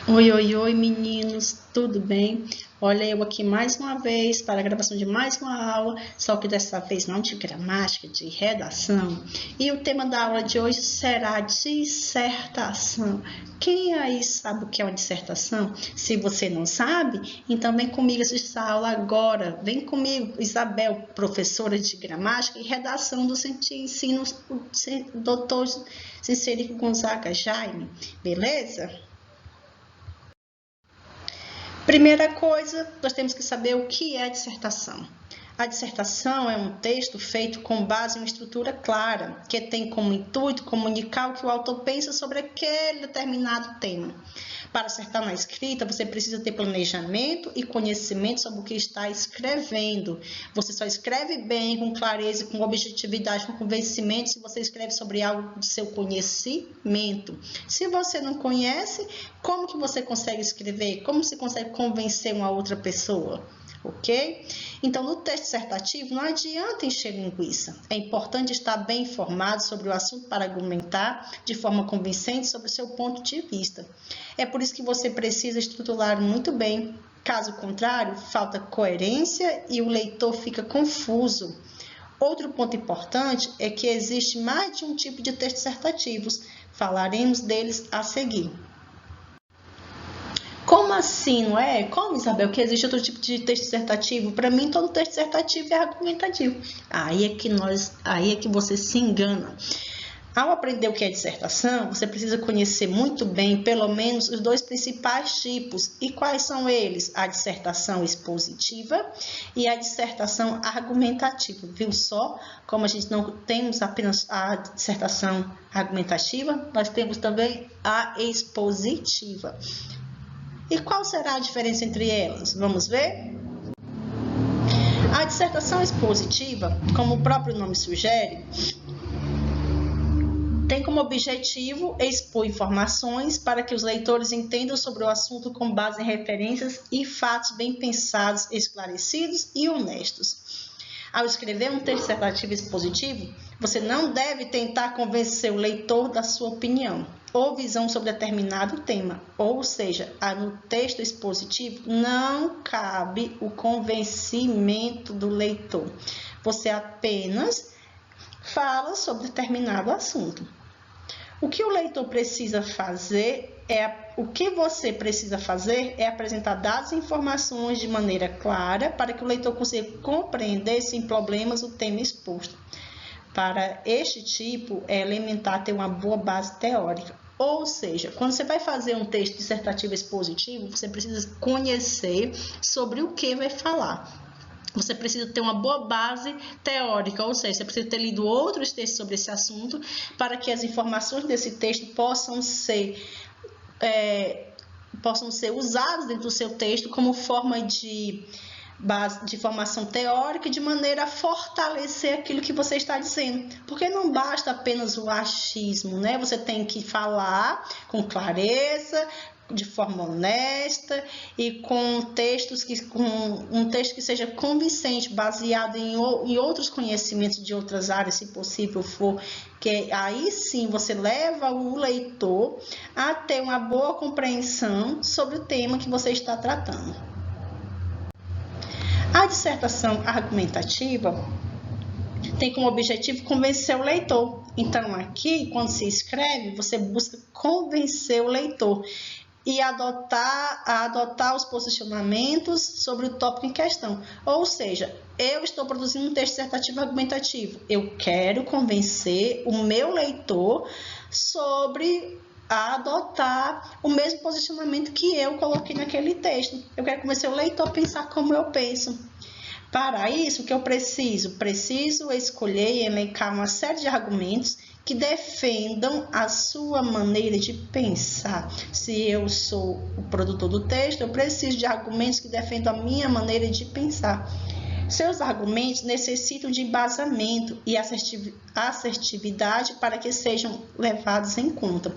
Oi, oi, oi, meninos, tudo bem? Olha, eu aqui mais uma vez para a gravação de mais uma aula, só que dessa vez não de gramática, de redação. E o tema da aula de hoje será dissertação. Quem aí sabe o que é uma dissertação? Se você não sabe, então vem comigo assistir essa aula agora. Vem comigo, Isabel, professora de gramática e redação do Ensino, doutor Cincerico Gonzaga Jaime, beleza? Primeira coisa, nós temos que saber o que é dissertação. A dissertação é um texto feito com base em uma estrutura clara, que tem como intuito comunicar o que o autor pensa sobre aquele determinado tema. Para acertar na escrita, você precisa ter planejamento e conhecimento sobre o que está escrevendo. Você só escreve bem, com clareza, com objetividade, com convencimento, se você escreve sobre algo do seu conhecimento. Se você não conhece, como que você consegue escrever? Como você consegue convencer uma outra pessoa? Ok? Então, no texto dissertativo, não adianta encher linguiça. É importante estar bem informado sobre o assunto para argumentar de forma convincente sobre o seu ponto de vista. É por isso que você precisa estruturar muito bem. Caso contrário, falta coerência e o leitor fica confuso. Outro ponto importante é que existe mais de um tipo de textos dissertativos. Falaremos deles a seguir. Como assim, não é? Como, Isabel, que existe outro tipo de texto dissertativo? Para mim, todo texto dissertativo é argumentativo. Aí é que você se engana. Ao aprender o que é dissertação, você precisa conhecer muito bem, pelo menos, os dois principais tipos. E quais são eles? A dissertação expositiva e a dissertação argumentativa. Viu só? Como a gente não temos apenas a dissertação argumentativa, nós temos também a expositiva. E qual será a diferença entre elas? Vamos ver? A dissertação expositiva, como o próprio nome sugere, tem como objetivo expor informações para que os leitores entendam sobre o assunto com base em referências e fatos bem pensados, esclarecidos e honestos. Ao escrever um texto dissertativo expositivo, você não deve tentar convencer o leitor da sua opinião ou visão sobre determinado tema, ou seja, no texto expositivo não cabe o convencimento do leitor. Você apenas fala sobre determinado assunto. O que o leitor precisa fazer o que você precisa fazer é apresentar dados e informações de maneira clara para que o leitor consiga compreender sem problemas o tema exposto. Para este tipo, é elementar ter uma boa base teórica. Ou seja, quando você vai fazer um texto dissertativo expositivo, você precisa conhecer sobre o que vai falar. Você precisa ter uma boa base teórica, ou seja, você precisa ter lido outros textos sobre esse assunto para que as informações desse texto possam ser usadas dentro do seu texto como forma de formação teórica, de maneira a fortalecer aquilo que você está dizendo. Porque não basta apenas o achismo, né? Você tem que falar com clareza, de forma honesta e com um texto que seja convincente, baseado em outros conhecimentos de outras áreas, se possível for, que aí sim você leva o leitor a ter uma boa compreensão sobre o tema que você está tratando. A dissertação argumentativa tem como objetivo convencer o leitor. Então, aqui, quando se escreve, você busca convencer o leitor e adotar os posicionamentos sobre o tópico em questão. Ou seja, eu estou produzindo um texto dissertativo argumentativo. Eu quero convencer o meu leitor sobre adotar o mesmo posicionamento que eu coloquei naquele texto. Eu quero convencer o leitor a pensar como eu penso. Para isso, o que eu preciso? Preciso escolher e elencar uma série de argumentos que defendam a sua maneira de pensar. Se eu sou o produtor do texto, eu preciso de argumentos que defendam a minha maneira de pensar. Seus argumentos necessitam de embasamento e assertividade para que sejam levados em conta.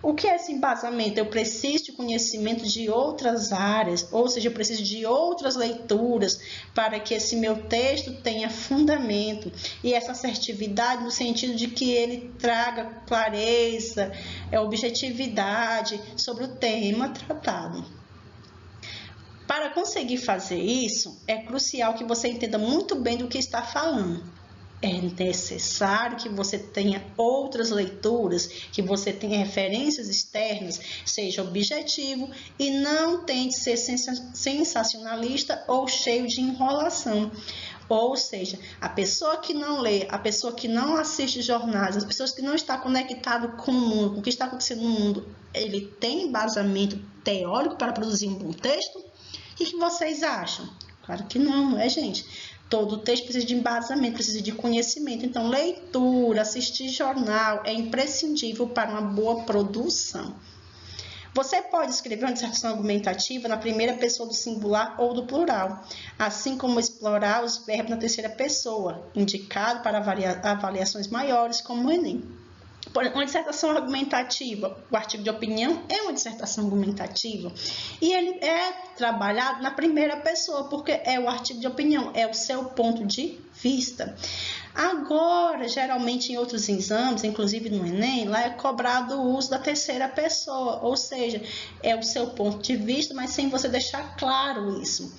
O que é esse embasamento? Eu preciso de conhecimento de outras áreas, ou seja, eu preciso de outras leituras para que esse meu texto tenha fundamento e essa assertividade no sentido de que ele traga clareza, objetividade sobre o tema tratado. Para conseguir fazer isso, é crucial que você entenda muito bem do que está falando. É necessário que você tenha outras leituras, que você tenha referências externas, seja objetivo e não tente ser sensacionalista ou cheio de enrolação. Ou seja, a pessoa que não lê, a pessoa que não assiste jornais, as pessoas que não estão conectadas com o mundo, com o que está acontecendo no mundo, ele tem embasamento teórico para produzir um bom texto? O que vocês acham? Claro que não, é, gente? Todo texto precisa de embasamento, precisa de conhecimento. Então, leitura, assistir jornal é imprescindível para uma boa produção. Você pode escrever uma dissertação argumentativa na primeira pessoa do singular ou do plural, assim como explorar os verbos na terceira pessoa, indicado para avaliações maiores, como o Enem. Uma dissertação argumentativa, o artigo de opinião é uma dissertação argumentativa e ele é trabalhado na primeira pessoa, porque é o artigo de opinião, é o seu ponto de vista. Agora, geralmente em outros exames, inclusive no Enem, lá é cobrado o uso da terceira pessoa, ou seja, é o seu ponto de vista, mas sem você deixar claro isso,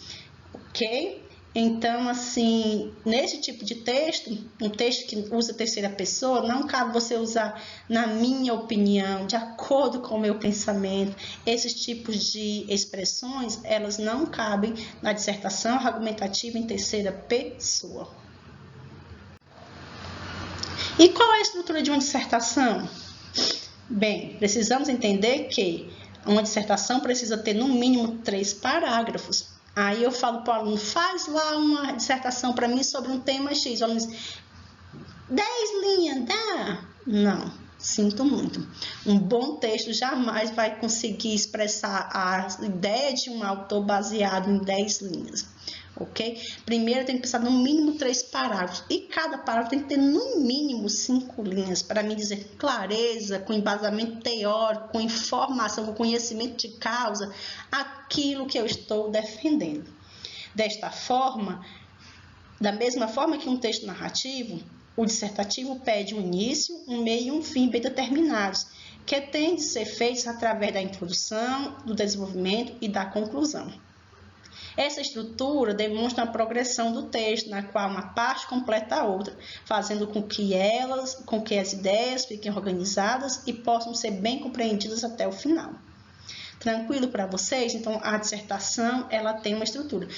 ok? Então, assim, nesse tipo de texto, um texto que usa terceira pessoa, não cabe você usar na minha opinião, de acordo com o meu pensamento. Esses tipos de expressões, elas não cabem na dissertação argumentativa em terceira pessoa. E qual é a estrutura de uma dissertação? Bem, precisamos entender que uma dissertação precisa ter no mínimo 3 parágrafos. Aí eu falo para o aluno, faz lá uma dissertação para mim sobre um tema X. O aluno diz, 10 linhas, dá? Não, sinto muito. Um bom texto jamais vai conseguir expressar a ideia de um autor baseado em 10 linhas. Ok? Primeiro tem que pensar no mínimo 3 parágrafos. E cada parágrafo tem que ter no mínimo 5 linhas. Para mim dizer clareza, com embasamento teórico, com informação, com conhecimento de causa, aquilo que eu estou defendendo. Desta forma, da mesma forma que um texto narrativo, o dissertativo pede um início, um meio e um fim bem determinados, que têm de ser feitos através da introdução, do desenvolvimento e da conclusão. Essa estrutura demonstra a progressão do texto, na qual uma parte completa a outra, fazendo com que as ideias fiquem organizadas e possam ser bem compreendidas até o final. Tranquilo para vocês? Então, a dissertação, ela tem uma estrutura.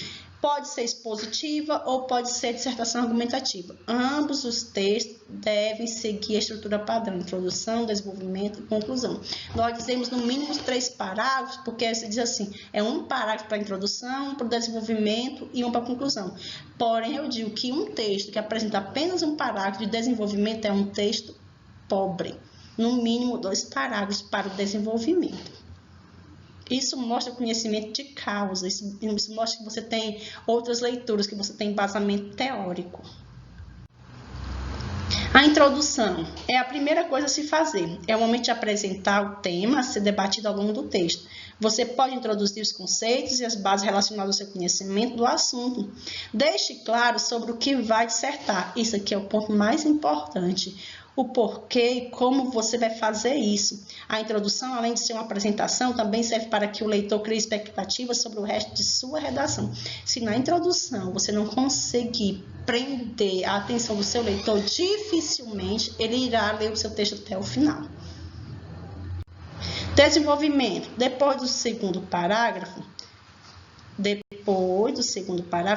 Pode ser expositiva ou pode ser dissertação argumentativa. Ambos os textos devem seguir a estrutura padrão, introdução, desenvolvimento e conclusão. Nós dizemos no mínimo 3 parágrafos, porque se diz assim, é um parágrafo para a introdução, para o desenvolvimento e um para a conclusão. Porém, eu digo que um texto que apresenta apenas um parágrafo de desenvolvimento é um texto pobre. No mínimo 2 parágrafos para o desenvolvimento. Isso mostra conhecimento de causa, isso mostra que você tem outras leituras, que você tem embasamento teórico. A introdução é a primeira coisa a se fazer. É o momento de apresentar o tema a ser debatido ao longo do texto. Você pode introduzir os conceitos e as bases relacionadas ao seu conhecimento do assunto. Deixe claro sobre o que vai dissertar. Isso aqui é o ponto mais importante. O porquê e como você vai fazer isso. A introdução, além de ser uma apresentação, também serve para que o leitor crie expectativas sobre o resto de sua redação. Se na introdução você não conseguir prender a atenção do seu leitor, dificilmente ele irá ler o seu texto até o final. Desenvolvimento. Depois do segundo parágrafo,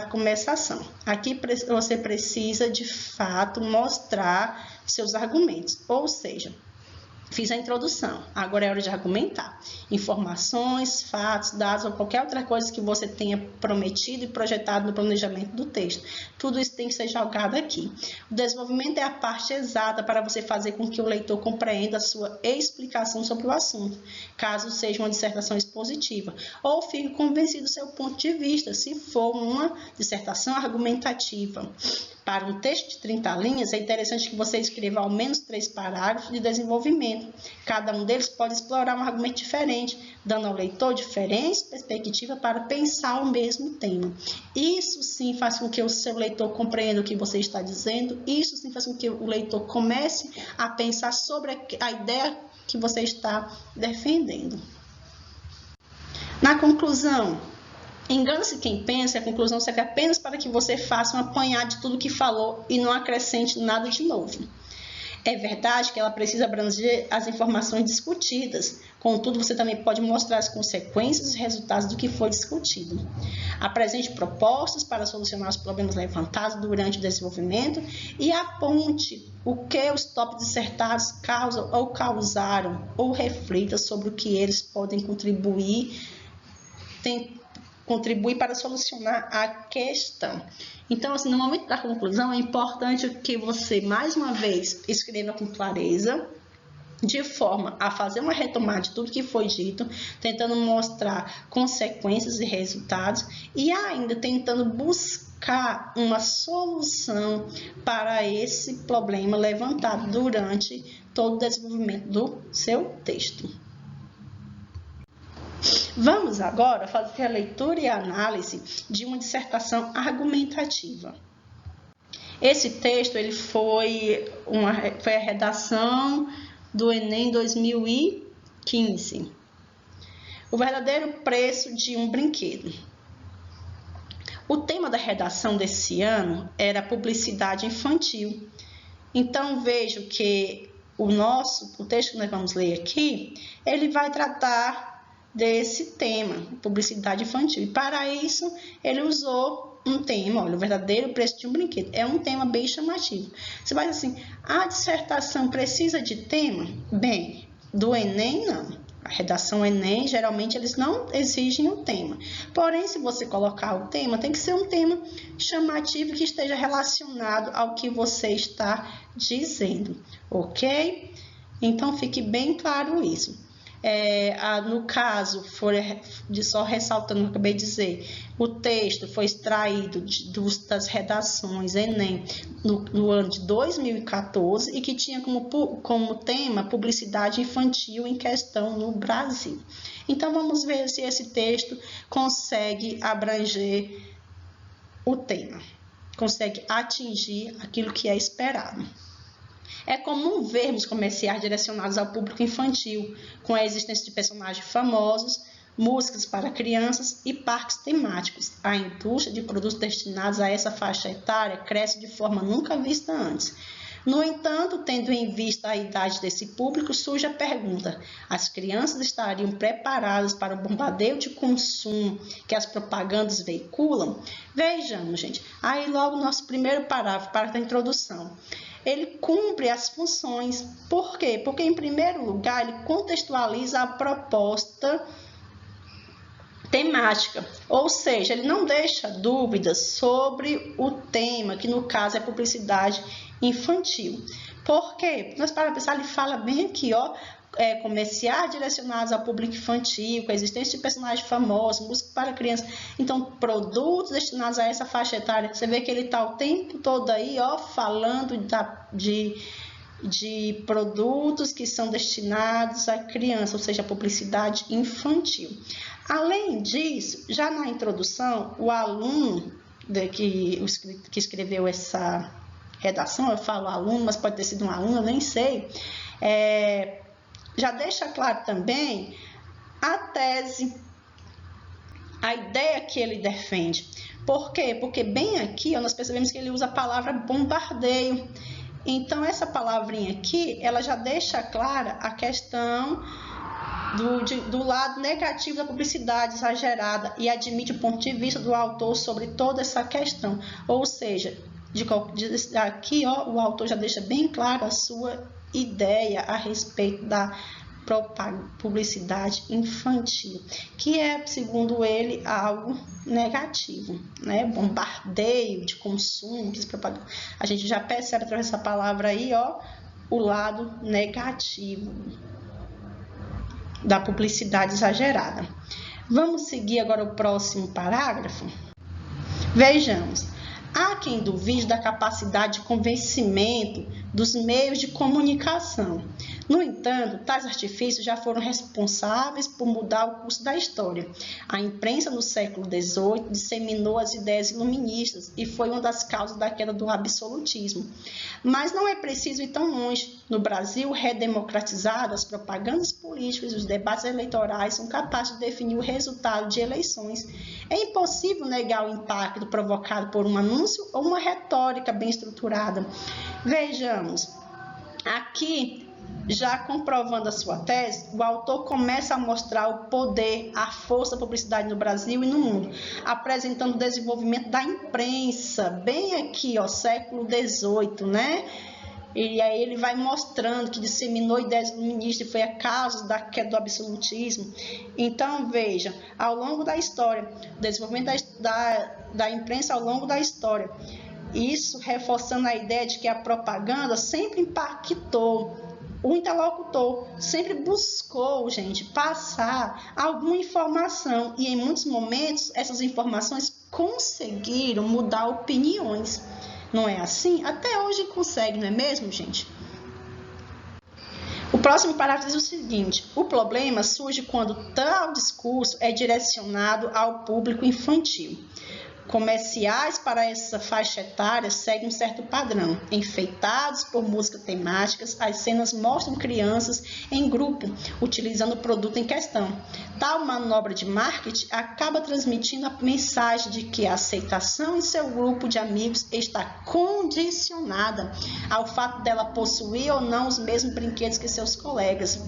começa a ação. Aqui você precisa, de fato, mostrar seus argumentos. Ou seja, fiz a introdução, agora é hora de argumentar. Informações, fatos, dados ou qualquer outra coisa que você tenha prometido e projetado no planejamento do texto. Tudo isso tem que ser jogado aqui. O desenvolvimento é a parte exata para você fazer com que o leitor compreenda a sua explicação sobre o assunto, caso seja uma dissertação expositiva, ou fique convencido do seu ponto de vista, se for uma dissertação argumentativa. Para um texto de 30 linhas, é interessante que você escreva ao menos 3 parágrafos de desenvolvimento. Cada um deles pode explorar um argumento diferente, dando ao leitor diferentes perspectivas para pensar o mesmo tema. Isso sim faz com que o seu leitor compreenda o que você está dizendo, isso sim faz com que o leitor comece a pensar sobre a ideia que você está defendendo. Na conclusão, engana-se quem pensa que a conclusão serve apenas para que você faça um apanhado de tudo que falou e não acrescente nada de novo. É verdade que ela precisa abranger as informações discutidas, contudo, você também pode mostrar as consequências e resultados do que foi discutido. Apresente propostas para solucionar os problemas levantados durante o desenvolvimento e aponte o que os tópicos dissertados causam ou causaram, ou reflita sobre o que eles podem contribuir para solucionar a questão. Então, assim, no momento da conclusão, é importante que você, mais uma vez, escreva com clareza, de forma a fazer uma retomada de tudo que foi dito, tentando mostrar consequências e resultados e ainda tentando buscar uma solução para esse problema levantado durante todo o desenvolvimento do seu texto. Vamos agora fazer a leitura e a análise de uma dissertação argumentativa. Esse texto ele foi a redação do Enem 2015. O verdadeiro preço de um brinquedo. O tema da redação desse ano era publicidade infantil. Então, vejo que o texto que nós vamos ler aqui, ele vai tratar desse tema, publicidade infantil. E para isso, ele usou um tema, olha, o verdadeiro preço de um brinquedo. É um tema bem chamativo. Você vai dizer assim, a dissertação precisa de tema? Bem, do Enem, não. A redação Enem, geralmente, eles não exigem um tema. Porém, se você colocar o tema, tem que ser um tema chamativo que esteja relacionado ao que você está dizendo, ok? Então, fique bem claro isso. No caso, só ressaltando o que eu acabei de dizer, o texto foi extraído das redações Enem no ano de 2014 e que tinha como tema publicidade infantil em questão no Brasil. Então, vamos ver se esse texto consegue abranger o tema, consegue atingir aquilo que é esperado. É comum vermos comerciais direcionados ao público infantil, com a existência de personagens famosos, músicas para crianças e parques temáticos. A indústria de produtos destinados a essa faixa etária cresce de forma nunca vista antes. No entanto, tendo em vista a idade desse público, surge a pergunta: as crianças estariam preparadas para o bombardeio de consumo que as propagandas veiculam? Vejamos, gente. Aí logo nosso primeiro parágrafo, para a introdução. Ele cumpre as funções. Por quê? Porque, em primeiro lugar, ele contextualiza a proposta temática, ou seja, ele não deixa dúvidas sobre o tema, que no caso é publicidade infantil. Por quê? Nós para pensar, ele fala bem aqui, comerciais direcionados ao público infantil, com a existência de personagens famosos, música para crianças. Então, produtos destinados a essa faixa etária. Você vê que ele está o tempo todo aí, falando de produtos que são destinados à criança, ou seja, a publicidade infantil. Além disso, já na introdução, o aluno que escreveu essa redação, eu falo aluno, mas pode ter sido um aluno, eu nem sei, já deixa claro também a tese, a ideia que ele defende. Por quê? Porque bem aqui nós percebemos que ele usa a palavra bombardeio. Então, essa palavrinha aqui, ela já deixa clara a questão do lado negativo da publicidade exagerada e admite o ponto de vista do autor sobre toda essa questão. Ou seja, aqui o autor já deixa bem claro a sua ideia a respeito da publicidade infantil, que é, segundo ele, algo negativo, né? Bombardeio de consumo, a gente já percebe através dessa palavra aí, ó, o lado negativo da publicidade exagerada. Vamos seguir agora o próximo parágrafo? Vejamos. Há quem duvide da capacidade de convencimento dos meios de comunicação. No entanto, tais artifícios já foram responsáveis por mudar o curso da história. A imprensa no século XVIII disseminou as ideias iluministas e foi uma das causas da queda do absolutismo. Mas não é preciso ir tão longe. No Brasil redemocratizado, as propagandas políticas e os debates eleitorais são capazes de definir o resultado de eleições. É impossível negar o impacto provocado por um anúncio ou uma retórica bem estruturada. Vejamos, aqui, já comprovando a sua tese, o autor começa a mostrar o poder, a força da publicidade no Brasil e no mundo, apresentando o desenvolvimento da imprensa, bem aqui, ó, século XVIII, né? E aí ele vai mostrando que disseminou ideias iluministas e foi a causa da queda do absolutismo. Então, veja, ao longo da história, o desenvolvimento da imprensa ao longo da história, isso reforçando a ideia de que a propaganda sempre impactou o interlocutor, sempre buscou, gente, passar alguma informação e em muitos momentos essas informações conseguiram mudar opiniões. Não é assim? Até hoje consegue, não é mesmo, gente? O próximo parágrafo diz o seguinte: o problema surge quando tal discurso é direcionado ao público infantil. Comerciais para essa faixa etária seguem um certo padrão. Enfeitados por músicas temáticas, as cenas mostram crianças em grupo, utilizando o produto em questão. Tal manobra de marketing acaba transmitindo a mensagem de que a aceitação em seu grupo de amigos está condicionada ao fato dela possuir ou não os mesmos brinquedos que seus colegas.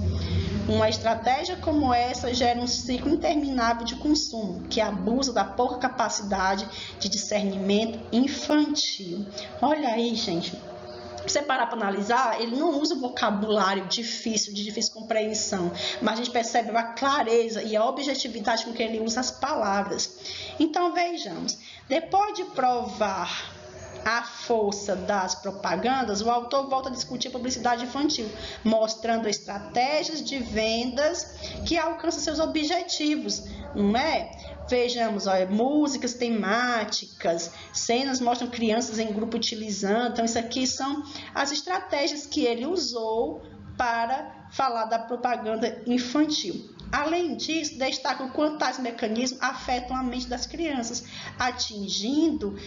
Uma estratégia como essa gera um ciclo interminável de consumo, que abusa da pouca capacidade de discernimento infantil. Olha aí, gente. Se você parar para analisar, ele não usa vocabulário difícil, de difícil compreensão, mas a gente percebe a clareza e a objetividade com que ele usa as palavras. Então, vejamos. Depois de provar a força das propagandas, o autor volta a discutir a publicidade infantil, mostrando estratégias de vendas que alcançam seus objetivos, não é? Vejamos, olha, músicas temáticas, cenas mostram crianças em grupo utilizando. Então, isso aqui são as estratégias que ele usou para falar da propaganda infantil. Além disso, destaca o quanto tais mecanismos afetam a mente das crianças, atingindo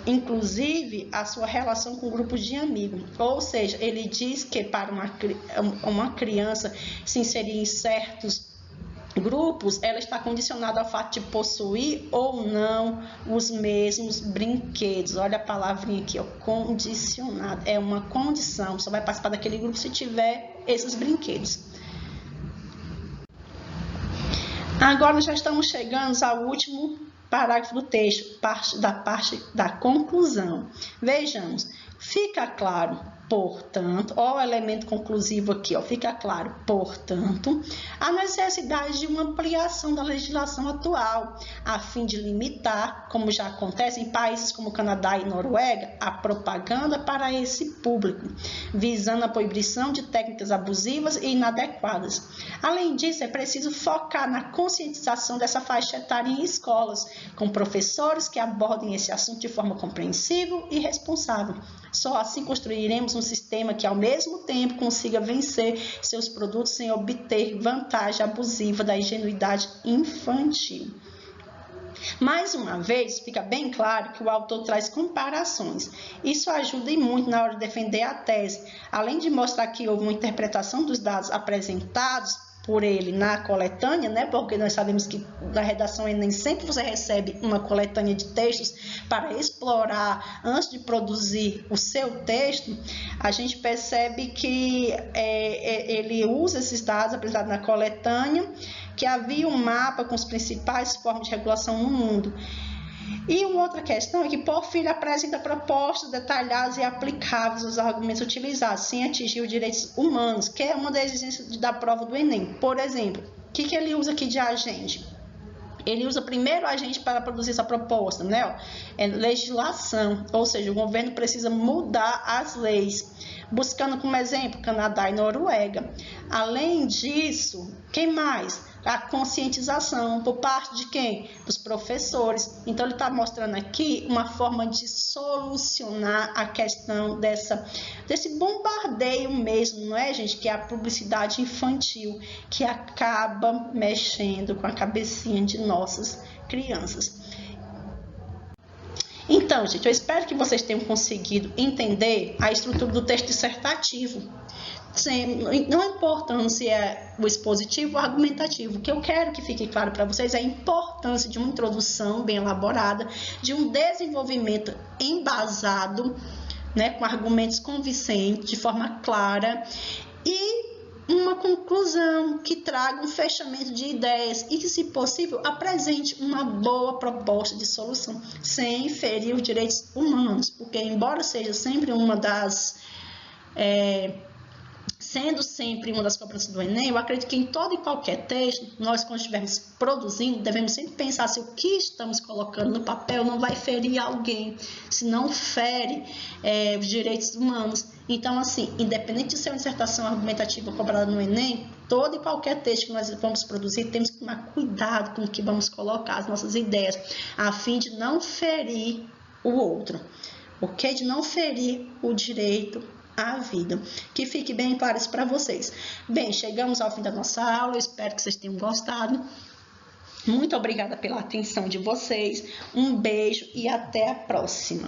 inclusive a sua relação com grupos de amigos. Ou seja, ele diz que para uma criança se inserir em certos grupos, ela está condicionada ao fato de possuir ou não os mesmos brinquedos. Olha a palavrinha aqui, ó, condicionado. É uma condição, só vai participar daquele grupo se tiver esses brinquedos. Agora nós já estamos chegando ao último parágrafo do texto, parte da conclusão. Vejamos, fica claro, portanto, ó, o elemento conclusivo aqui, ó, fica claro, portanto, a necessidade de uma ampliação da legislação atual, a fim de limitar, como já acontece em países como Canadá e Noruega, a propaganda para esse público, visando a proibição de técnicas abusivas e inadequadas. Além disso, é preciso focar na conscientização dessa faixa etária em escolas, com professores que abordem esse assunto de forma compreensível e responsável. Só assim construiremos um sistema que, ao mesmo tempo, consiga vencer seus produtos sem obter vantagem abusiva da ingenuidade infantil. Mais uma vez, fica bem claro que o autor traz comparações. Isso ajuda e muito na hora de defender a tese. Além de mostrar que houve uma interpretação dos dados apresentados por ele na coletânea, né? Porque nós sabemos que na redação Enem sempre você recebe uma coletânea de textos para explorar antes de produzir o seu texto. A gente percebe que ele usa esses dados apresentados na coletânea, que havia um mapa com as principais formas de regulação no mundo. E uma outra questão é que Porfírio apresenta propostas detalhadas e aplicáveis aos argumentos utilizados, sem atingir os direitos humanos, que é uma das exigências da prova do Enem. Por exemplo, o que ele usa aqui de agente? Ele usa primeiro o agente para produzir essa proposta, né? É legislação, ou seja, o governo precisa mudar as leis, buscando como exemplo Canadá e Noruega. Além disso, quem mais? A conscientização por parte de quem? Dos professores. Então, ele está mostrando aqui uma forma de solucionar a questão desse bombardeio mesmo, não é, gente? Que é a publicidade infantil, que acaba mexendo com a cabecinha de nossas crianças. Então, gente, eu espero que vocês tenham conseguido entender a estrutura do texto dissertativo. Não importando se é o expositivo ou argumentativo. O que eu quero que fique claro para vocês é a importância de uma introdução bem elaborada, de um desenvolvimento embasado, né, com argumentos convincentes, de forma clara, e uma conclusão que traga um fechamento de ideias e que, se possível, apresente uma boa proposta de solução, sem ferir os direitos humanos, porque, embora seja sempre sendo sempre uma das cobranças do Enem, eu acredito que em todo e qualquer texto, nós, quando estivermos produzindo, devemos sempre pensar se o que estamos colocando no papel não vai ferir alguém, se não fere os direitos humanos. Então, assim, independente de ser uma dissertação argumentativa cobrada no Enem, todo e qualquer texto que nós vamos produzir, temos que tomar cuidado com o que vamos colocar, as nossas ideias, a fim de não ferir o outro, ok? De não ferir o direito à vida. Que fique bem claro isso para vocês. Bem, chegamos ao fim da nossa aula, eu espero que vocês tenham gostado. Muito obrigada pela atenção de vocês, um beijo e até a próxima.